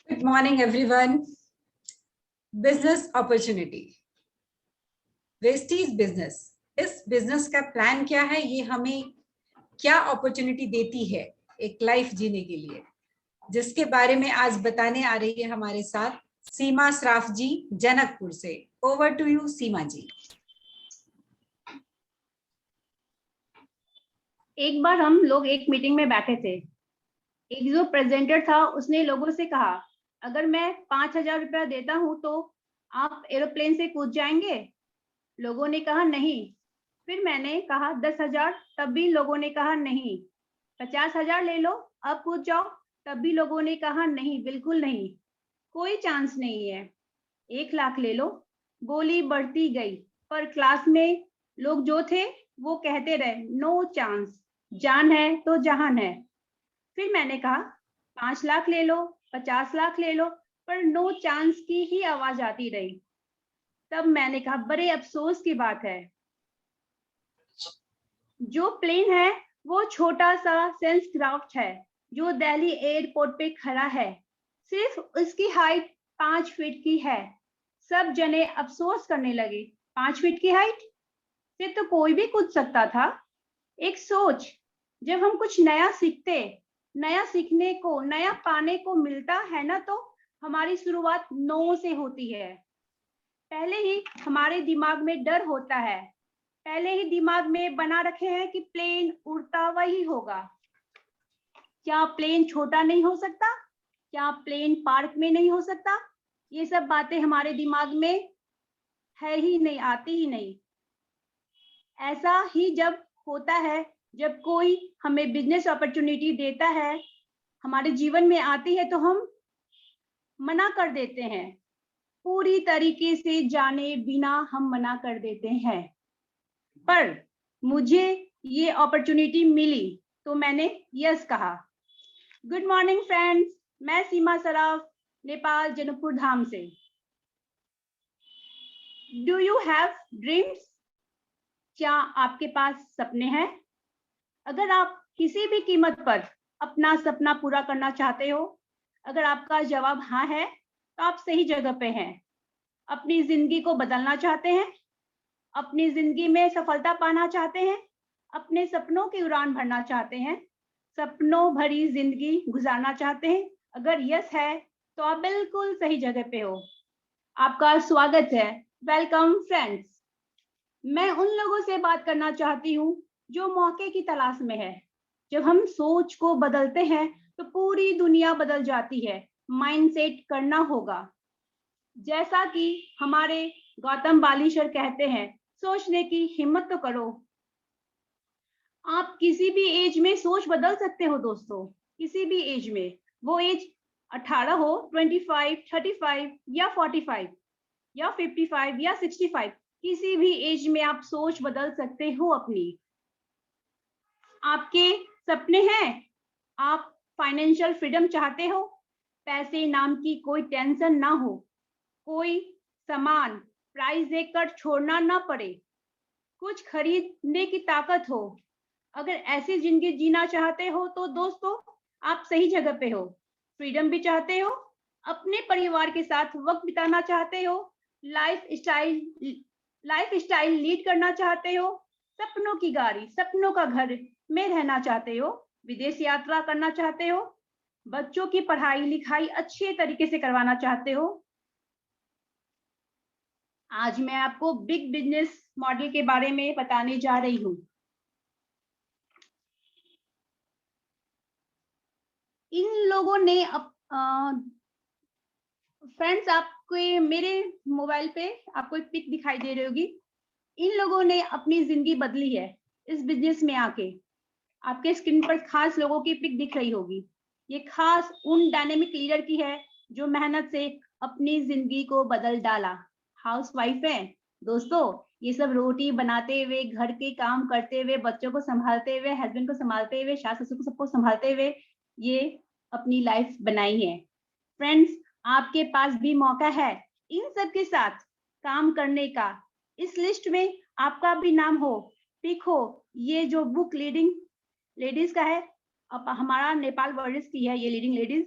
Good morning, everyone. Business opportunity. Vestige business, इस business का plan क्या है, ये हमें क्या अपॉर्चुनिटी देती है एक लाइफ जीने के लिए, जिसके बारे में आज बताने आ रही है हमारे साथ सीमा सराफ जी जनकपुर से। ओवर टू यू सीमा जी। एक बार हम लोग एक मीटिंग में बैठे थे। एक जो प्रेजेंटर था उसने लोगों से कहा, अगर मैं 5,000 रुपया देता हूं तो आप एरोप्लेन से कूद जाएंगे? लोगों ने कहा नहीं। फिर मैंने कहा 10,000, तब भी लोगों ने कहा नहीं। 50,000 ले लो, अब कूद जाओ, तब भी लोगों ने कहा नहीं, बिल्कुल नहीं, कोई चांस नहीं है। 1,00,000 ले लो। बोली बढ़ती गई, पर क्लास में लोग जो थे वो कहते रहे नो चांस, जान है तो जहान है। फिर मैंने कहा 5,00,000 ले लो, 50,00,000 ले लो, पर नो चांस की ही आवाज आती रही। तब मैंने कहा बड़े अफसोस की बात है, जो प्लेन है वो छोटा सा सेंस क्राफ्ट है जो दिल्ली एयरपोर्ट पे खड़ा है। सिर्फ उसकी हाइट 5 फीट की है। सब जने अफसोस करने लगे, 5 फीट की हाइट से तो कोई भी कूद सकता था। एक सोच, जब हम कुछ नया सीखते, नया सीखने को, नया पाने को मिलता है ना, तो हमारी शुरुआत नो से होती है। पहले ही हमारे दिमाग में डर होता है, पहले ही दिमाग में बना रखे हैं कि प्लेन उड़ता वही होगा। क्या प्लेन छोटा नहीं हो सकता? क्या प्लेन पार्क में नहीं हो सकता? ये सब बातें हमारे दिमाग में है ही नहीं, आती ही नहीं। ऐसा ही जब होता है, जब कोई हमें बिजनेस अपॉर्चुनिटी देता है, हमारे जीवन में आती है, तो हम मना कर देते हैं। पूरी तरीके से जाने बिना हम मना कर देते हैं। पर मुझे ये अपॉर्चुनिटी मिली तो मैंने यस कहा। गुड मॉर्निंग फ्रेंड्स, मैं सीमा सराफ, नेपाल जनकपुर धाम से। Do you have dreams? क्या आपके पास सपने हैं? अगर आप किसी भी कीमत पर अपना सपना पूरा करना चाहते हो, अगर आपका जवाब हाँ है, तो आप सही जगह पे हैं। अपनी जिंदगी को बदलना चाहते हैं, अपनी जिंदगी में सफलता पाना चाहते हैं, अपने सपनों की उड़ान भरना चाहते हैं, सपनों भरी जिंदगी गुजारना चाहते हैं, अगर यस है तो आप बिल्कुल सही जगह पे हो। आपका स्वागत है। Welcome friends. मैं उन लोगों से बात करना चाहती हूँ जो मौके की तलाश में है। जब हम सोच को बदलते हैं तो पूरी दुनिया बदल जाती है। माइंडसेट करना होगा। जैसा कि हमारे गौतम बालीश्वर कहते हैं, सोचने की हिम्मत तो करो। आप किसी भी एज में सोच बदल सकते हो दोस्तों, किसी भी एज में। वो एज 18 हो, 25, 35 या 45 या 55 या 65, किसी भी एज में आप सोच बदल सकते हो अपनी। आपके सपने हैं, आप फाइनेंशियल फ्रीडम चाहते हो, पैसे नाम की कोई टेंशन ना हो, कोई सामान प्राइस देखकर छोड़ना ना पड़े, कुछ खरीदने की ताकत हो। अगर ऐसी जिंदगी जीना चाहते हो तो दोस्तों आप सही जगह पे हो। फ्रीडम भी चाहते हो, अपने परिवार के साथ वक्त बिताना चाहते हो, लाइफ स्टाइल लीड करना चाहते हो, सपनों की गाड़ी, सपनों का घर में रहना चाहते हो, विदेश यात्रा करना चाहते हो, बच्चों की पढ़ाई लिखाई अच्छे तरीके से करवाना चाहते हो। आज मैं आपको बिग बिजनेस मॉडल के बारे में बताने जा रही हूँ। इन लोगों ने फ्रेंड्स, आपको मेरे मोबाइल पे आपको एक पिक दिखाई दे रही होगी। इन लोगों ने अपनी जिंदगी बदली है इस बिजनेस में आके। आपके स्क्रीन पर खास लोगों की पिक दिख रही होगी। ये खास उन डायनेमिक लीडर की है जो मेहनत से अपनी जिंदगी को बदल डाला। हाउसवाइफ है दोस्तों, ये सब रोटी बनाते हुए, घर के काम करते हुए, बच्चों को संभालते हुए, हस्बैंड को संभालते हुए, सास ससुर को सबको संभालते हुए ये अपनी लाइफ बनाई है। फ्रेंड्स, आपके पास भी मौका है इन सब के साथ काम करने का। इस लिस्ट में आपका भी नाम हो, पिक हो। ये जो बुक लीडिंग लेडीज का है, अब हमारा नेपाल वर्ल्ड की है ये लीडिंग लेडीज।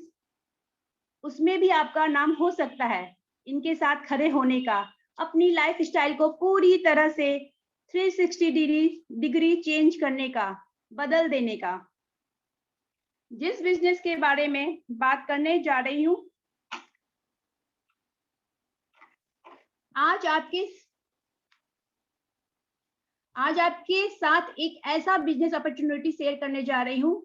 उसमें भी आपका नाम हो सकता है। इनके साथ खड़े होने का, अपनी लाइफ स्टाइल को पूरी तरह से 360 डिग्री चेंज करने का, बदल देने का। जिस बिजनेस के बारे में बात करने जा रही हूँ, आज आपके साथ एक ऐसा बिजनेस अपॉर्चुनिटी शेयर करने जा रही हूँ,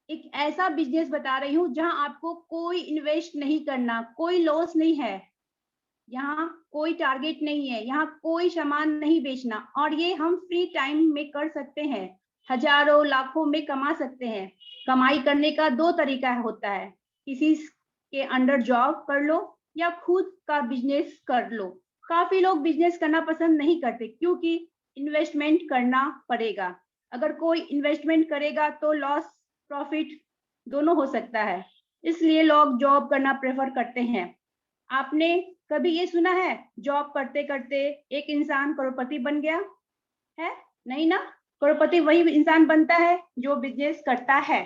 एक ऐसा बिजनेस बता रही हूँ जहां आपको कोई इन्वेस्ट नहीं करना, कोई लॉस नहीं है, यहाँ कोई टारगेट नहीं है, यहाँ कोई सामान नहीं बेचना, और ये हम फ्री टाइम में कर सकते हैं, हजारों लाखों में कमा सकते हैं। कमाई करने का दो तरीका होता है, किसी के अंडर जॉब कर लो या खुद का बिजनेस कर लो। काफी लोग बिजनेस करना पसंद नहीं करते क्योंकि इन्वेस्टमेंट करना पड़ेगा। अगर कोई इन्वेस्टमेंट करेगा तो लॉस प्रॉफिट दोनों हो सकता है, इसलिए लोग जॉब करना प्रेफर करते हैं। आपने कभी ये सुना है जॉब करते करते एक इंसान करोड़पति बन गया है? नहीं ना, करोड़पति वही इंसान बनता है जो बिजनेस करता है।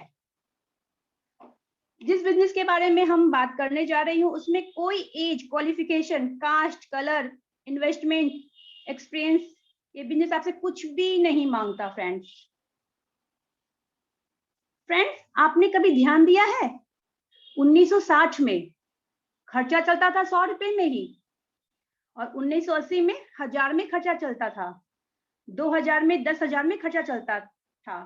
जिस बिजनेस के बारे में हम बात करने जा रही हूँ उसमें कोई age, qualification, caste, colour, investment, experience, ये बिजनेस आपसे कुछ भी नहीं मांगता। फ्रेंड्स, आपने कभी ध्यान दिया है 1960 में खर्चा चलता था 100 रुपए में ही, और 1980 में 1000 में खर्चा चलता था, 2000 में 10,000 में खर्चा चलता था,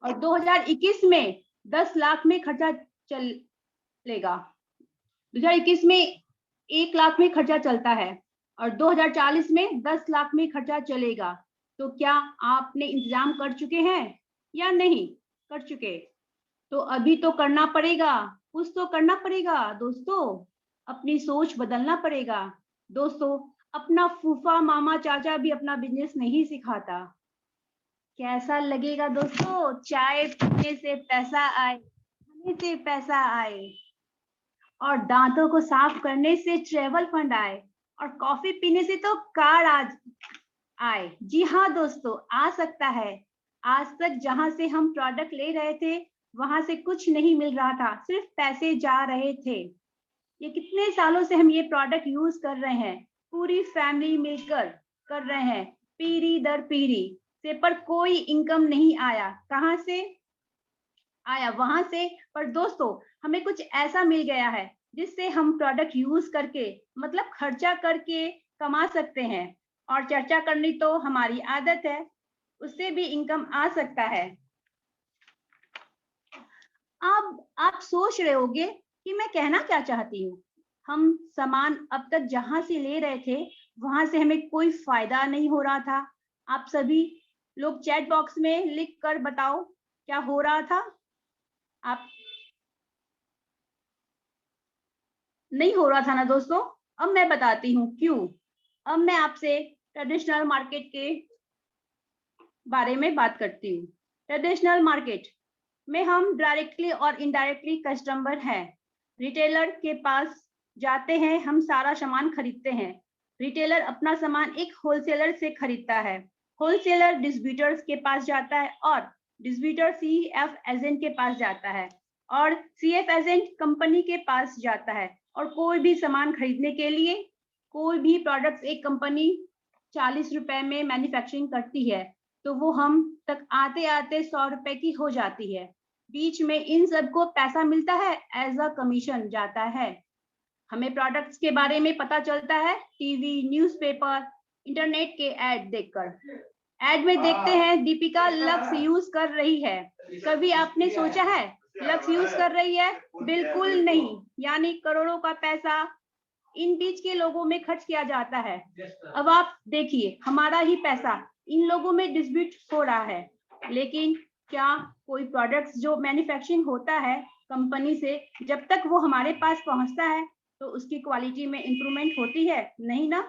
और 2021 में 10 लाख में खर्चा चलेगा। 2021 में 1 लाख में खर्चा चलता है और 2040 में 10 लाख में खर्चा चलेगा। तो क्या आपने इंतजाम कर चुके हैं या नहीं कर चुके? तो अभी तो करना पड़ेगा, कुछ तो करना पड़ेगा दोस्तों, अपनी सोच बदलना पड़ेगा। दोस्तों, अपना फूफा मामा चाचा भी अपना बिजनेस नहीं सिखाता। कैसा लगेगा दोस्तों? चाय पीने से पैसा आए, खाने से पैसा आए, और दांतों को साफ करने से ट्रेवल फंड आए, और कॉफी पीने से तो कार आज आए। जी हाँ दोस्तों, आ सकता है। आज तक जहां से हम प्रोडक्ट ले रहे थे वहां से कुछ नहीं मिल रहा था, सिर्फ पैसे जा रहे थे। ये कितने सालों से हम ये प्रोडक्ट यूज कर रहे हैं, पूरी फैमिली मिलकर कर रहे हैं, पीढ़ी दर पीढ़ी से, पर कोई इनकम नहीं आया। कहाँ से आया? वहां से। पर दोस्तों, हमें कुछ ऐसा मिल गया है जिससे हम प्रोडक्ट यूज करके, मतलब खर्चा करके कमा सकते हैं, और चर्चा करनी तो हमारी आदत है, उससे भी इनकम आ सकता है। अब आप सोच रहे होंगे कि मैं कहना क्या चाहती हूँ। हम सामान अब तक जहां से ले रहे थे वहां से हमें कोई फायदा नहीं हो रहा था। आप सभी लोग चैट बॉक्स में लिख कर बताओ क्या हो रहा था। आप नहीं हो रहा था ना दोस्तों? अब मैं बताती हूँ क्यों। अब मैं आपसे ट्रेडिशनल मार्केट के बारे में बात करती हूँ। ट्रेडिशनल मार्केट में हम डायरेक्टली और इनडायरेक्टली कस्टमर हैं। रिटेलर के पास जाते हैं, हम सारा सामान खरीदते हैं। रिटेलर अपना सामान एक होलसेलर से खरीदता है, होलसेलर डिस्ट्रीब्यूटर्स के पास जाता है, और डिस्ट्रीब्यूटर सीएफ एजेंट के पास जाता है, और सीएफ एजेंट कंपनी के पास जाता है। और कोई भी सामान खरीदने के लिए, कोई भी प्रोडक्ट एक कंपनी 40 रुपए में मैन्युफैक्चरिंग करती है तो वो हम तक आते आते 100 रुपए की हो जाती है। बीच में इन सबको पैसा मिलता है, एज अ कमीशन जाता है। हमें प्रोडक्ट्स के बारे में पता चलता है टीवी, न्यूज़पेपर, इंटरनेट के ऐड देखकर। ऐड में देखते हैं दीपिका लक्स यूज कर रही है। कभी आपने सोचा है लक्स यूज कर रही है? बिल्कुल नहीं। यानी करोड़ों का पैसा इन बीच के लोगों में खर्च किया जाता है। अब आप देखिए, हमारा ही पैसा इन लोगों में डिस्ट्रीब्यूट हो रहा है, लेकिन क्या कोई प्रोडक्ट्स जो मैन्युफैक्चरिंग होता है कंपनी से, जब तक वो हमारे पास पहुंचता है तो उसकी क्वालिटी में इंप्रूवमेंट होती है? नहीं ना।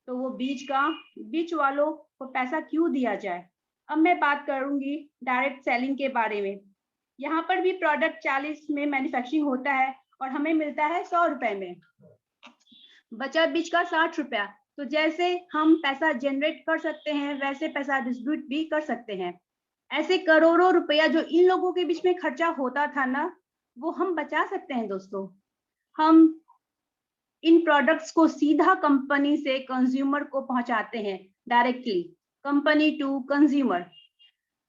तो वो बीच वालों को पैसा क्यों दिया जाए? अब मैं बात करूंगी डायरेक्ट सेलिंग के बारे में। यहाँ पर भी प्रोडक्ट 40 में मैन्युफैक्चरिंग होता है और हमें मिलता है 100 रुपए में, बचा बीच का 60 रुपया। तो जैसे हम पैसा जनरेट कर सकते हैं वैसे पैसा डिस्ट्रीब्यूट भी कर सकते हैं। ऐसे करोड़ों रुपया जो इन लोगों के बीच में खर्चा होता था ना, वो हम बचा सकते हैं दोस्तों। हम इन प्रोडक्ट्स को सीधा कंपनी से कंज्यूमर को पहुंचाते हैं, डायरेक्टली कंपनी टू कंज्यूमर।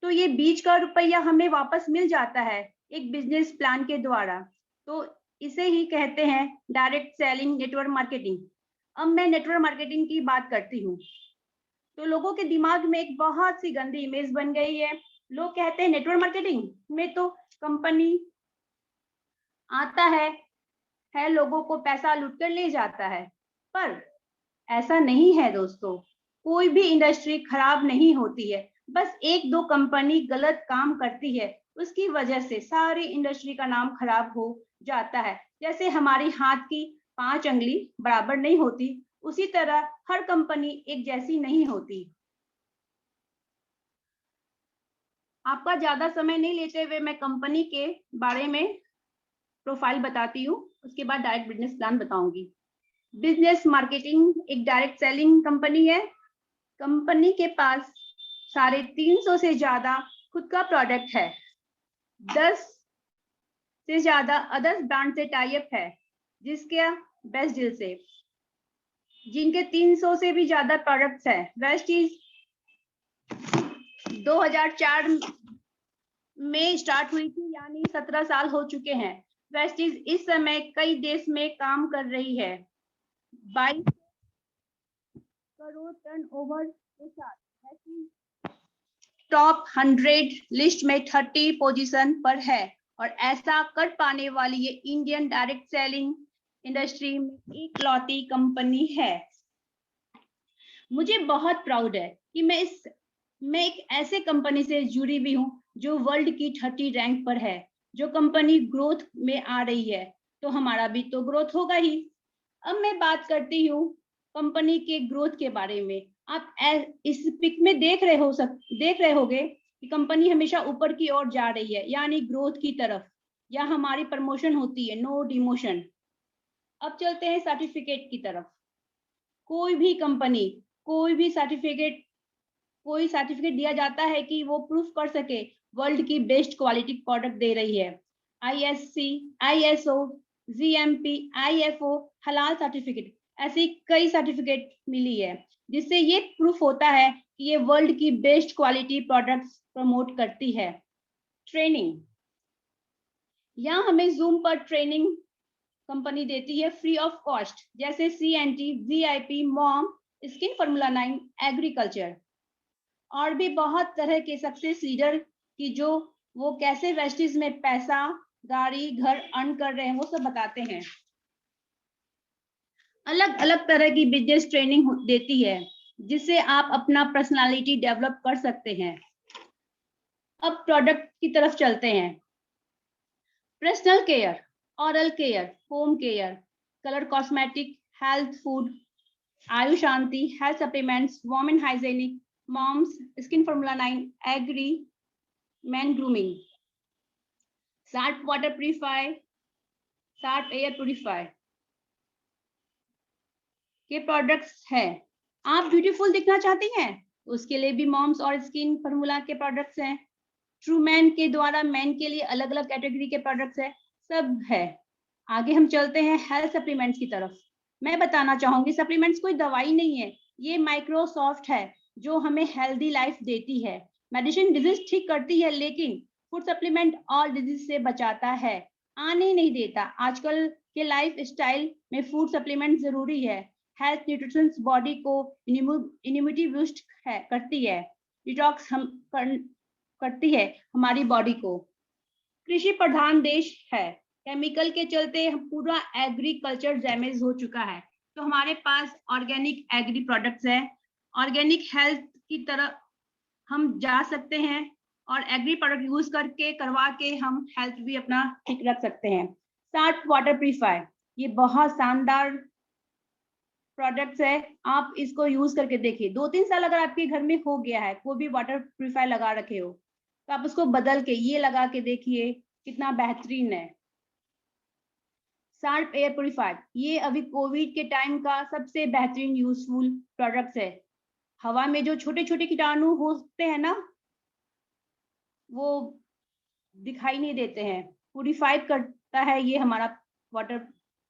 तो ये बीच का रुपया हमें वापस मिल जाता है एक बिजनेस प्लान के द्वारा। तो इसे ही कहते हैं डायरेक्ट सेलिंग नेटवर्क मार्केटिंग। अब मैं नेटवर्क मार्केटिंग की बात करती हूँ। तो लोगों के दिमाग में एक बहुत सी गंदी इमेज बन गई है। लोग कहते हैं नेटवर्क मार्केटिंग में तो कंपनी आता है लोगों को पैसा लूट कर ले जाता है, पर ऐसा नहीं है दोस्तों। कोई भी इंडस्ट्री खराब नहीं होती है, बस एक दो कंपनी गलत काम करती है, उसकी वजह से सारी इंडस्ट्री का नाम खराब हो जाता है। जैसे हमारी हाथ की 5 अंगुली बराबर नहीं होती, उसी तरह हर कंपनी एक जैसी नहीं होती। आपका ज्यादा समय नहीं लेते हुए मैं कंपनी के बारे में प्रोफाइल बताती हूँ, उसके बाद डायरेक्ट बिजनेस प्लान बताऊंगी। बिजनेस मार्केटिंग एक डायरेक्ट सेलिंग कंपनी है। कंपनी के पास 350 से ज्यादा खुद का प्रोडक्ट है, 10 से ज्यादा अदर्स ब्रांड से टाई अप है, जिसके बेस्ट डील से, जिनके 300 से भी ज्यादा प्रोडक्ट्स है। वेस्टीज 2004 में स्टार्ट हुई थी, यानी 17 साल हो चुके हैं। वेस्टीज इस समय कई देश में काम कर रही है। 22 करोड़ टर्नओवर के साथ टॉप 100 लिस्ट में 30 पोजीशन पर है, और ऐसा कर पाने वाली ये इंडियन डायरेक्ट सेलिंग इंडस्ट्री में इकलौती कंपनी है। मुझे बहुत प्राउड है कि मैं एक ऐसे कंपनी से जुड़ी हुई हूँ जो वर्ल्ड की 30 रैंक पर है। जो कंपनी ग्रोथ में आ रही है, तो हमारा भी तो ग्रोथ होगा ही। अब मैं बात करती हूँ कंपनी के ग्रोथ के बारे में। आप इस पिक में देख रहे होगे कि कंपनी हमेशा ऊपर की ओर जा रही है, यानी ग्रोथ की तरफ। या हमारी प्रमोशन होती है, नो डिमोशन। अब चलते हैं सर्टिफिकेट की तरफ। कोई भी कंपनी कोई सर्टिफिकेट दिया जाता है कि वो प्रूफ कर सके वर्ल्ड की बेस्ट क्वालिटी प्रोडक्ट दे रही है। ISC, ISO, GMP, IFO, हलाल सर्टिफिकेट, ऐसी कई सर्टिफिकेट मिली है, जिससे ये प्रूफ होता है कि ये वर्ल्ड की बेस्ट क्वालिटी प्रोडक्ट्स प्रमोट करती है। ट्रेनिंग, यहाँ हमें जूम पर ट्रेनिंग कंपनी देती है फ्री ऑफ कॉस्ट, जैसे CNT, VIP, mom, skin formula 9, agriculture, और भी बहुत तरह के सक्सेस लीडर की जो वो कैसे वेस्टीज में पैसा, गाड़ी, घर अर्न कर रहे हैं, वो सब बताते हैं। अलग अलग तरह की बिजनेस ट्रेनिंग देती है, जिससे आप अपना पर्सनालिटी डेवलप कर सकते हैं। अब प्रोडक्ट की तरफ चलते हैं। Personal care, oral care, home care, colour cosmetic, health food, Ayush Shanti, health supplements, women hygienic, moms, skin formula 9, agri, man grooming, सार्ट वाटर प्यूरिफायर, सार्ट एयर प्यूरिफायर के प्रोडक्ट्स है। आप ब्यूटीफुल दिखना चाहती हैं, उसके लिए भी मॉम्स और स्किन फॉर्मूला के प्रोडक्ट्स हैं। ट्रू मैन के द्वारा मैन के लिए अलग अलग कैटेगरी के प्रोडक्ट्स है, सब है। आगे हम चलते हैं हेल्थ सप्लीमेंट्स की तरफ। मैं बताना चाहूंगी सप्लीमेंट्स कोई दवाई नहीं है, ये माइक्रोसॉफ्ट है जो हमें हेल्दी लाइफ देती है। मेडिसिन डिजीज ठीक करती है, लेकिन फूड सप्लीमेंट और डिजीज से बचाता है, आने नहीं देता। आजकल के लाइफ स्टाइल में फूड सप्लीमेंट जरूरी है। हेल्थ न्यूट्रिशन बॉडी को इम्यूनिटी बूस्ट करती है, डिटॉक्स करती है हमारी बॉडी को। कृषि प्रधान देश है, केमिकल के चलते पूरा एग्रीकल्चर डैमेज हो चुका है, तो हमारे पास ऑर्गेनिक एग्री प्रोडक्ट्स है। ऑर्गेनिक हेल्थ की तरफ हम जा सकते हैं, और एग्री प्रोडक्ट यूज करवा के हम हेल्थ भी अपना ठीक रख सकते हैं। सार्ट वाटर प्यूरिफायर, ये बहुत शानदार प्रोडक्ट्स है, आप इसको यूज करके देखिए। 2-3 साल अगर आपके घर में हो गया है, कोई भी वाटर प्यूरिफायर लगा रखे हो, तो आप उसको बदल के ये लगा के देखिए, कितना बेहतरीन है। सार्ट एयर प्यूरिफायर, ये अभी कोविड के टाइम का सबसे बेहतरीन यूजफुल प्रोडक्ट्स है। हवा में जो छोटे छोटे कीटाणु होते हैं ना, वो दिखाई नहीं देते हैं, प्यूरिफाई करता है ये हमारा वाटर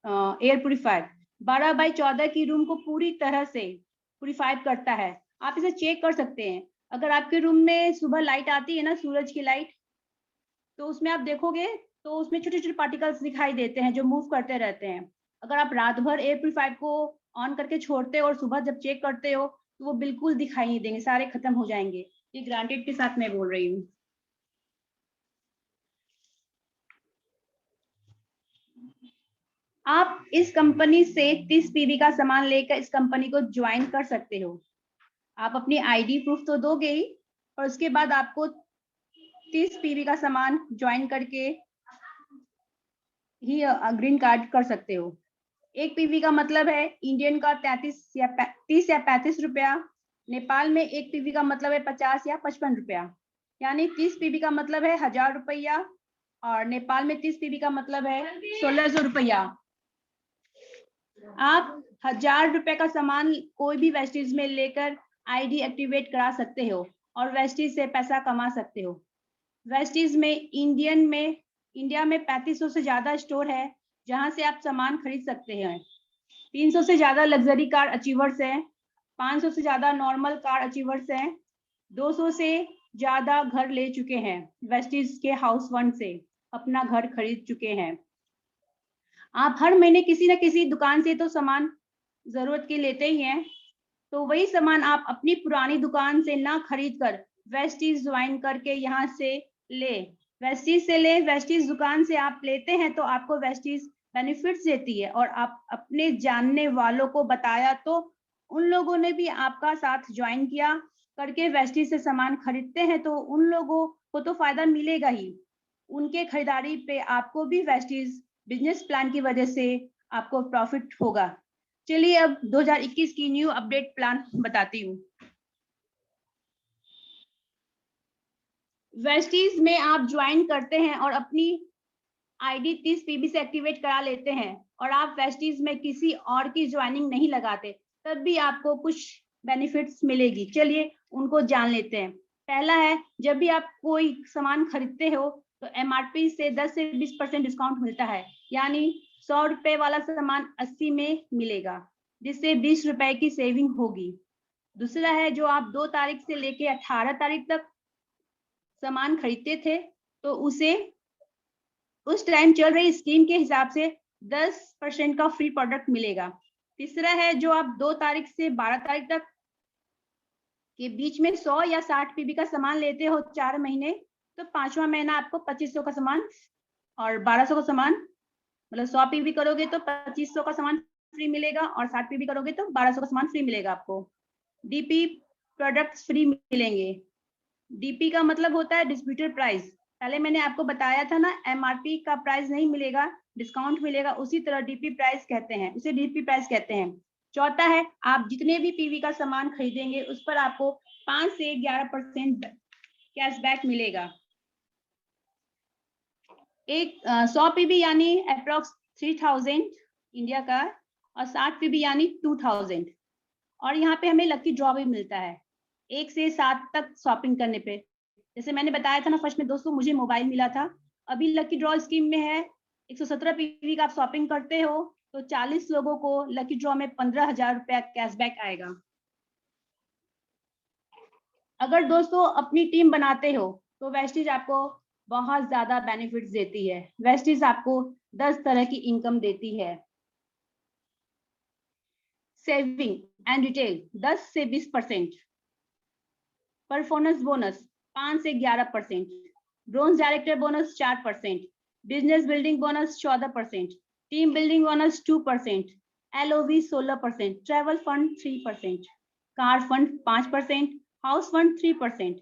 एयर प्यूरिफायर 12x14 की रूम को पूरी तरह से प्यूरिफाई करता है। आप इसे चेक कर सकते हैं। अगर आपके रूम में सुबह लाइट आती है ना, सूरज की लाइट, तो उसमें आप देखोगे तो उसमें छोटे छोटे पार्टिकल्स दिखाई देते हैं जो मूव करते रहते हैं। अगर आप रात भर एयर प्यूरिफायर को ऑन करके छोड़ते हो और सुबह जब चेक करते हो तो वो बिल्कुल दिखाई नहीं देंगे, सारे खत्म हो जाएंगे। ये ग्रांटेड के साथ मैं बोल रही हूँ। आप इस कंपनी से 30 पीवी का सामान लेकर इस कंपनी को ज्वाइन कर सकते हो। आप अपनी आईडी प्रूफ तो दोगे ही, और उसके बाद आपको 30 पीवी का सामान ज्वाइन करके ही ग्रीन कार्ड कर सकते हो। 1 पीवी का मतलब है इंडियन का 30 या 35 रुपया। नेपाल में 1 पीवी का मतलब है 50 या 55 रुपया। यानी 30 पीवी का मतलब है 1000 रुपया, और नेपाल में 30 पीवी का मतलब है 1600 रुपया। आप 1000 रुपए का सामान कोई भी वेस्टीज में लेकर आईडी एक्टिवेट करा सकते हो और वेस्टीज से पैसा कमा सकते हो। वेस्टीज में इंडिया में 3500 से ज्यादा स्टोर है जहां से आप सामान खरीद सकते हैं। 300 से ज्यादा लग्जरी कार अचीवर्स हैं, 500 से ज्यादा नॉर्मल कार अचीवर्स हैं, 200 से ज्यादा घर ले चुके हैं, वेस्टीज के हाउस फंड से अपना घर खरीद चुके हैं। आप हर महीने किसी न किसी दुकान से तो सामान जरूरत के लेते ही हैं, तो वही सामान आप अपनी पुरानी दुकान से ना खरीद कर वेस्टीज ज्वाइन करके यहाँ से ले। वेस्टीज से ले, वेस्टीज दुकान से आप लेते हैं तो आपको वेस्टीज बेनिफिट्स देती है, और आप अपने जानने वालों को बताया तो उन लोगों ने भी आपका साथ ज्वाइन किया करके वेस्टीज से सामान खरीदते हैं, तो उन लोगों को तो फायदा मिलेगा ही। उनके खरीदारी पे आपको भी वेस्टीज बिजनेस प्लान की वजह से आपको प्रॉफिट होगा। चलिए अब 2021 की न्यू अपडेट प्लान बताती हूँ। वेस्टीज में आप ज्वाइन करते हैं और अपनी आईडी 30 पीबी से एक्टिवेट करा लेते हैं, और आप वेस्टीज में किसी और की ज्वाइनिंग नहीं लगाते, तब भी आपको कुछ बेनिफिट्स मिलेगी। चलिए उनको जान लेते हैं। पहला है, जब भी आप कोई सामान खरीदते हो तो एमआरपी से 10 से 20% डिस्काउंट मिलता है। यानी 100 रुपए वाला सामान 80 में मिलेगा, जिससे 20 रुपए की सेविंग होगी। दूसरा है, जो आप 2 तारीख से लेके 18 तारीख तक सामान खरीदते थे तो उसे उस टाइम चल रही स्कीम के हिसाब से 10% का फ्री प्रोडक्ट मिलेगा। तीसरा है, जो आप 2 तारीख से 12 तारीख तक के बीच में 100 या 60 पीबी का सामान लेते हो 4 महीने, तो 5वां महीना आपको 2500 का सामान और 1200 का सामान, मतलब 100 पीबी करोगे तो 2500 का सामान फ्री मिलेगा, और 60 पीबी करोगे तो 1200 का सामान फ्री मिलेगा आपको। डीपी प्रोडक्ट्स फ्री मिलेंगे। डीपी का मतलब होता है डिस्ट्रीब्यूटर प्राइस। पहले मैंने आपको बताया था ना, एमआरपी का प्राइस नहीं मिलेगा, डिस्काउंट मिलेगा, उसी तरह डीपी प्राइस कहते हैं, उसे डीपी प्राइस कहते हैं। चौथा है, आप जितने भी पीवी का सामान खरीदेंगे उस पर आपको 5 से 11% कैशबैक मिलेगा। एक 100 पीवी यानी अप्रोक्स 3000 इंडिया का, और 60 पीवी यानी 2000। और यहाँ पे हमें लकी ड्रॉ भी मिलता है 1 से 7 तक शॉपिंग करने पे। जैसे मैंने बताया था ना फर्स्ट में दोस्तों, मुझे मोबाइल मिला था। अभी लकी ड्रॉ स्कीम में है 117 पीवी का आप शॉपिंग करते हो तो 40 लोगों को लकी ड्रॉ में 15,000 रुपया कैशबैक आएगा। अगर दोस्तों अपनी टीम बनाते हो तो वेस्टीज आपको बहुत ज्यादा बेनिफिट्स देती है। वेस्टीज आपको 10 तरह की इनकम देती है। सेविंग एंड रिटेल 10 से 20%, परफॉर्मेंस बोनस 5 से 11%, bronze director bonus 4%, business building bonus 14%, team building bonus 2%, एलओवी 16%, travel fund 3%, car fund 5%, house fund 3%,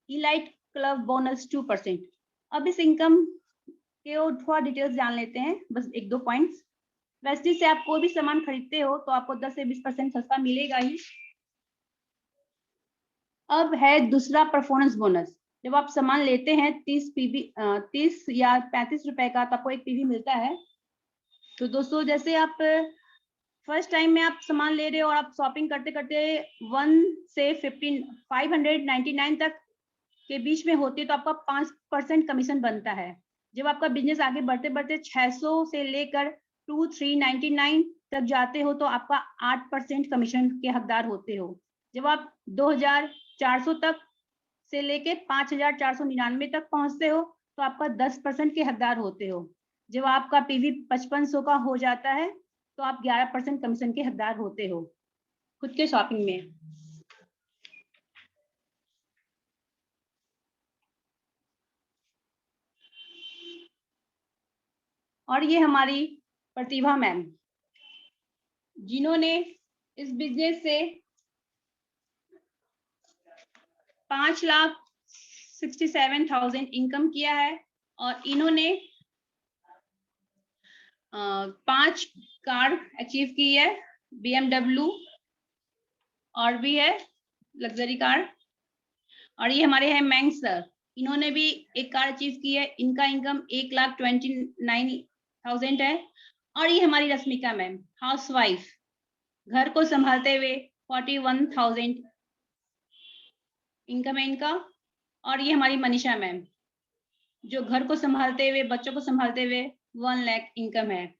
elite club bonus 2%। अब इस इनकम के थोड़ा डिटेल्स जान लेते हैं, बस 1-2 पॉइंट्स। वेस्टीज से आप कोई भी सामान खरीदते हो तो आपको 10 से 20% सस्ता मिलेगा ही। अब है दूसरा परफॉर्मेंस बोनस। जब आप सामान लेते हैं 30 या 35 रुपए का, तो आपको 1 पीवी मिलता है। तो दोस्तों जैसे आप फर्स्ट टाइम में आप सामान ले रहे हो और आप शॉपिंग करते करते 1 से 599 तक के बीच में होती है तो आपका 5% कमीशन बनता है। जब आपका बिजनेस आगे बढ़ते बढ़ते 600 से लेकर 2399 तक जाते हो तो आपका 8% कमीशन के हकदार होते हो। जब आप 2400 तक से लेके 5499 तक पहुंचते हो तो आपका 10% के हकदार होते हो। जब आपका पीवी 5500 का हो जाता है तो आप 11% कमीशन के हकदार होते हो खुद के शॉपिंग में। और ये हमारी प्रतिभा मैम, जिन्होंने इस बिजनेस से 5,67,000 इनकम किया है और इन्होंने 5 कार अचीव की है, BMW और भी है लग्जरी कार। और ये हमारे हैं मैंग सर, इन्होंने भी एक कार अचीव की है, इनका इनकम 1,29,000 है। और ये हमारी रश्मिका मैम, हाउसवाइफ, घर को संभालते हुए 41,000 इनकम है इनका। और ये हमारी मनीषा मैम, जो घर को संभालते हुए, बच्चों को संभालते हुए 1 लाख इनकम है।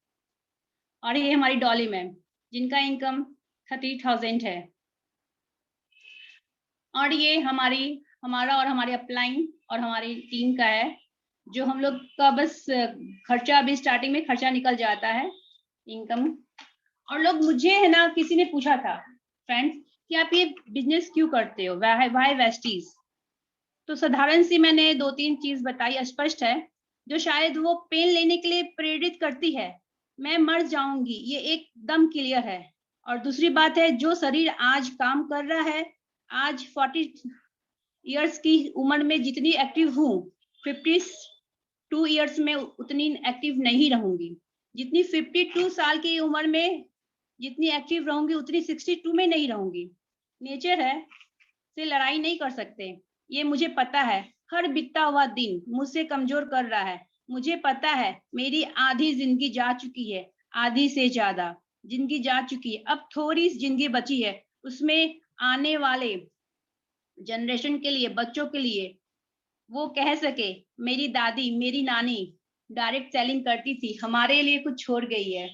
और ये हमारी डॉली मैम, जिनका इनकम 30,000 है। और ये हमारा और हमारी अपलाइन और हमारी टीम का है, जो हम लोग का बस खर्चा अभी स्टार्टिंग में खर्चा निकल जाता है इनकम। और लोग मुझे है ना, किसी ने पूछा था फ्रेंड्स कि आप ये बिजनेस क्यों करते हो, व्हाई वेस्टीज। तो साधारण सी मैंने 2-3 चीज बताई, स्पष्ट है, जो शायद वो पेन लेने के लिए प्रेरित करती है। मैं मर जाऊंगी, ये एकदम क्लियर है। और दूसरी बात है, जो शरीर आज काम कर रहा है, आज 40 इयर्स की उम्र में जितनी एक्टिव हूँ, 52 इयर्स में उतनी एक्टिव नहीं रहूंगी। जितनी 52 साल की उम्र में जितनी एक्टिव रहूंगी, उतनी 62 में नहीं रहूंगी। नेचर है, से लड़ाई नहीं कर सकते, ये मुझे पता है। हर बीतता हुआ दिन मुझसे कमजोर कर रहा है। मुझे पता है मेरी आधी जिंदगी जा चुकी है, आधी से ज्यादा जिंदगी जा चुकी है। अब थोड़ी जिंदगी बची है, उसमें आने वाले जनरेशन के लिए, बच्चों के लिए वो कह सके मेरी दादी, मेरी नानी डायरेक्ट सेलिंग करती थी, हमारे लिए कुछ छोड़ गई है।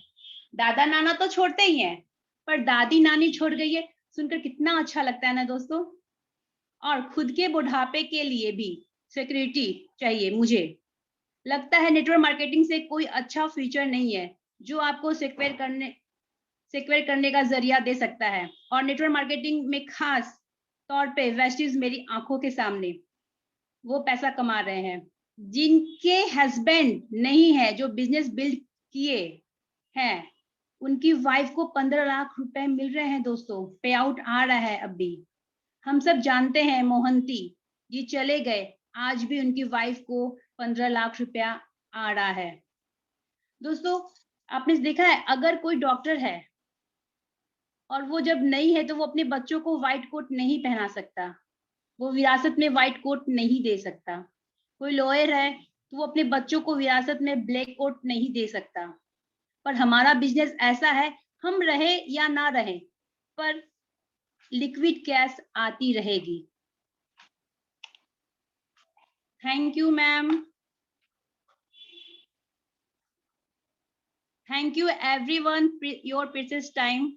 दादा नाना तो छोड़ते ही हैं, पर दादी नानी छोड़ गई है, सुनकर कितना अच्छा लगता है ना दोस्तों। और खुद के बुढ़ापे के लिए भी सिक्योरिटी चाहिए। मुझे लगता है नेटवर्क मार्केटिंग से कोई अच्छा फीचर नहीं है जो आपको सिक्योर करने का जरिया दे सकता है। और नेटवर्क मार्केटिंग में खास तौर पे वेस्टीज मेरी आंखों के सामने वो पैसा कमा रहे हैं जिनके हस्बैंड नहीं है, जो बिजनेस बिल्ड किए हैं, उनकी वाइफ को 15 लाख रुपए मिल रहे हैं दोस्तों, पे आउट आ रहा है। अब भी हम सब जानते हैं, मोहंती जी चले गए, आज भी उनकी वाइफ को 15 लाख रुपया आ रहा है। दोस्तों आपने देखा है, अगर कोई डॉक्टर है और वो जब नहीं है तो वो अपने बच्चों को व्हाइट कोट नहीं पहना सकता, वो विरासत में व्हाइट कोट नहीं दे सकता। कोई लॉयर है तो वो अपने बच्चों को विरासत में ब्लैक कोट नहीं दे सकता। पर हमारा बिजनेस ऐसा है, हम रहे या ना रहे, पर लिक्विड कैश आती रहेगी। Thank you ma'am, thank you everyone your precious time.